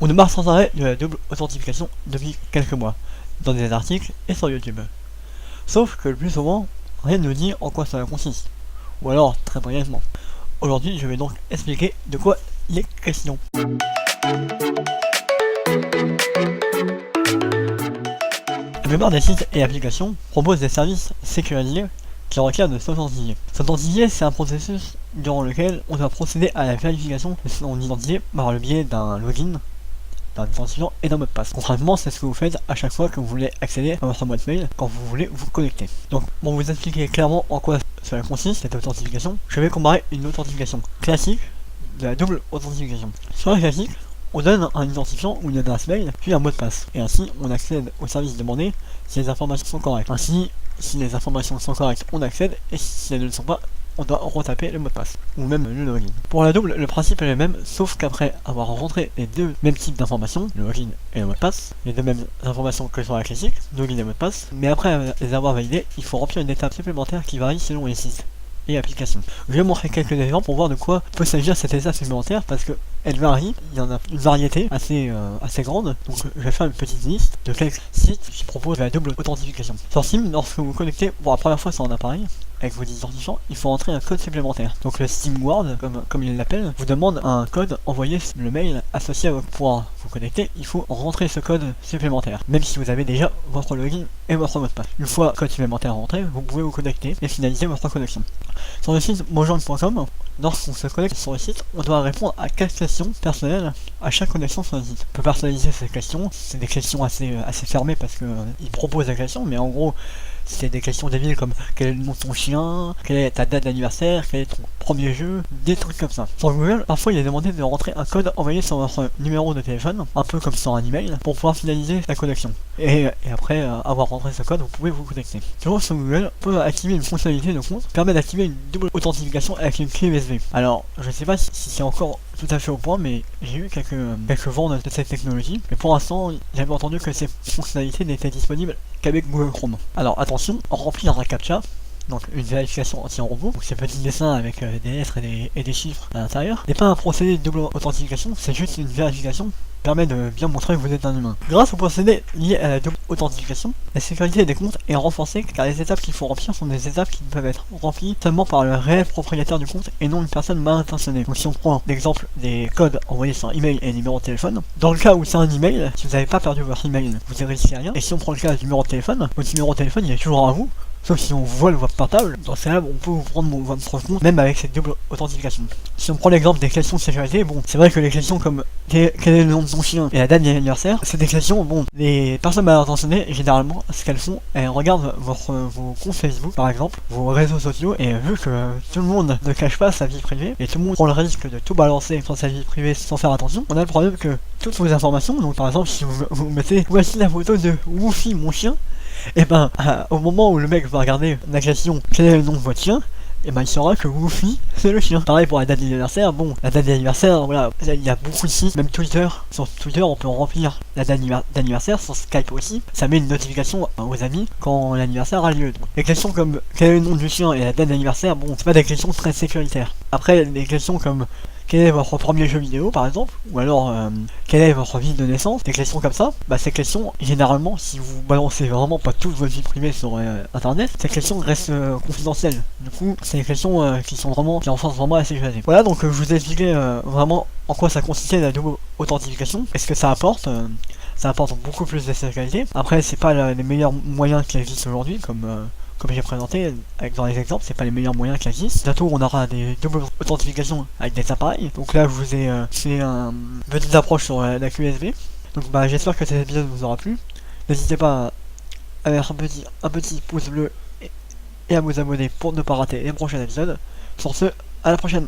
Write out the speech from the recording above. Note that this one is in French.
On nous parle sans arrêt de la double authentification depuis quelques mois, dans des articles et sur YouTube. Sauf que le plus souvent, rien ne nous dit en quoi cela consiste, ou alors très brièvement. Aujourd'hui, je vais donc expliquer de quoi il est question. La plupart des sites et applications proposent des services sécurisés qui requièrent de s'authentifier. S'authentifier, c'est un processus durant lequel on doit procéder à la vérification de son identité par le biais d'un login, d'un identifiant et d'un mot de passe. Concrètement, c'est ce que vous faites à chaque fois que vous voulez accéder à votre boîte mail quand vous voulez vous connecter. Donc, pour vous expliquer clairement en quoi cela consiste, cette authentification, je vais comparer une authentification classique de la double authentification. Sur la classique, on donne un identifiant ou une adresse mail, puis un mot de passe. Et ainsi, on accède au service demandé si les informations sont correctes. Ainsi, si les informations sont correctes, on accède, et si elles ne le sont pas, on doit retaper le mot de passe, ou même le login. Pour la double, le principe est le même, sauf qu'après avoir rentré les deux mêmes types d'informations, le login et le mot de passe, les deux mêmes informations que sur la classique, login et mot de passe, mais après les avoir validées, il faut remplir une étape supplémentaire qui varie selon les sites et applications. Je vais montrer quelques exemples pour voir de quoi peut s'agir cette étape supplémentaire, parce que elle varie, il y en a une variété assez grande, donc je vais faire une petite liste de quelques sites qui proposent la double authentification. Sur Steam, lorsque vous vous connectez pour la première fois sur un appareil, avec vos identifiants, il faut entrer un code supplémentaire. Donc le SteamGuard, comme il l'appelle, vous demande un code envoyé le mail associé à votre pour vous connecter, il faut rentrer ce code supplémentaire, même si vous avez déjà votre login et votre mot de passe. Une fois le code supplémentaire rentré, vous pouvez vous connecter et finaliser votre connexion. Sur le site mojang.com, lorsqu'on se connecte sur le site, on doit répondre à 4 questions personnelles à chaque connexion sur le site. On peut personnaliser ces questions, c'est des questions assez fermées parce qu'ils proposent des questions, mais en gros, c'est des questions débiles comme quel est le nom de ton chien, quelle est ta date d'anniversaire, quel est ton premier jeu, des trucs comme ça. Sur Google, parfois il est demandé de rentrer un code envoyé sur votre numéro de téléphone, un peu comme sur un email, pour pouvoir finaliser la connexion. Et après avoir rentré ce code, vous pouvez vous connecter. Toujours sur Google, on peut activer une fonctionnalité de compte, permet d'activer une double authentification avec une clé USB. Alors, je sais pas si c'est encore tout à fait au point, mais j'ai eu quelques vents de cette technologie, mais pour l'instant, j'avais entendu que ces fonctionnalités n'étaient disponibles qu'avec Google Chrome. Alors attention, remplir un CAPTCHA, donc une vérification anti-robot, donc ces petits dessins avec des lettres et des chiffres à l'intérieur, n'est pas un procédé de double authentification, c'est juste une vérification qui permet de bien montrer que vous êtes un humain. Grâce au procédé lié à la double authentification, la sécurité des comptes est renforcée car les étapes qu'il faut remplir sont des étapes qui peuvent être remplies seulement par le réel propriétaire du compte et non une personne mal intentionnée. Donc si on prend l'exemple des codes envoyés sur un email et un numéro de téléphone, dans le cas où c'est un email, si vous n'avez pas perdu votre email, vous ne risquez rien. Et si on prend le cas du numéro de téléphone, votre numéro de téléphone il est toujours à vous. Sauf si on vole votre portable, dans ce cas-là, on peut vous prendre votre compte, même avec cette double authentification. Si on prend l'exemple des questions de sécurité, bon, c'est vrai que les questions comme quel est le nom de ton chien et la date d'anniversaire, c'est des questions, bon, les personnes mal intentionnées, généralement, ce qu'elles font, elles regardent vos comptes Facebook, par exemple, vos réseaux sociaux, et vu que tout le monde ne cache pas sa vie privée, et tout le monde prend le risque de tout balancer sur sa vie privée sans faire attention, on a le problème que toutes vos informations, donc par exemple, si vous mettez, voici la photo de Woofy, mon chien, et ben, au moment où le mec va regarder la question quel est le nom de votre chien, et ben il saura que Woofy c'est le chien. Pareil pour la date d'anniversaire, bon, la date d'anniversaire, voilà, il y a beaucoup de sites, même Twitter, sur Twitter on peut remplir la date d'anniversaire, sur Skype aussi, ça met une notification aux amis quand l'anniversaire a lieu. Donc, les questions comme quel est le nom du chien et la date d'anniversaire, bon, c'est pas des questions très sécuritaires. Après, des questions comme quel est votre premier jeu vidéo par exemple, ou alors quelle est votre ville de naissance, des questions comme ça, bah ces questions, généralement, si vous balancez vraiment pas toute votre vie privée sur internet, ces questions restent confidentielles. Du coup, c'est des questions qui renforcent vraiment la sécurité. Voilà, donc je vous ai expliqué vraiment en quoi ça consistait la double authentification, et ce que ça apporte. Ça apporte beaucoup plus de sécurité. Après, c'est pas les meilleurs moyens qui existent aujourd'hui, comme j'ai présenté dans les exemples, c'est pas les meilleurs moyens qui existent. Bientôt on aura des doubles authentifications avec des appareils. Donc là je vous ai fait une petite approche sur la clé USB. Donc bah j'espère que cet épisode vous aura plu. N'hésitez pas à mettre un petit pouce bleu et à vous abonner pour ne pas rater les prochains épisodes. Sur ce, à la prochaine.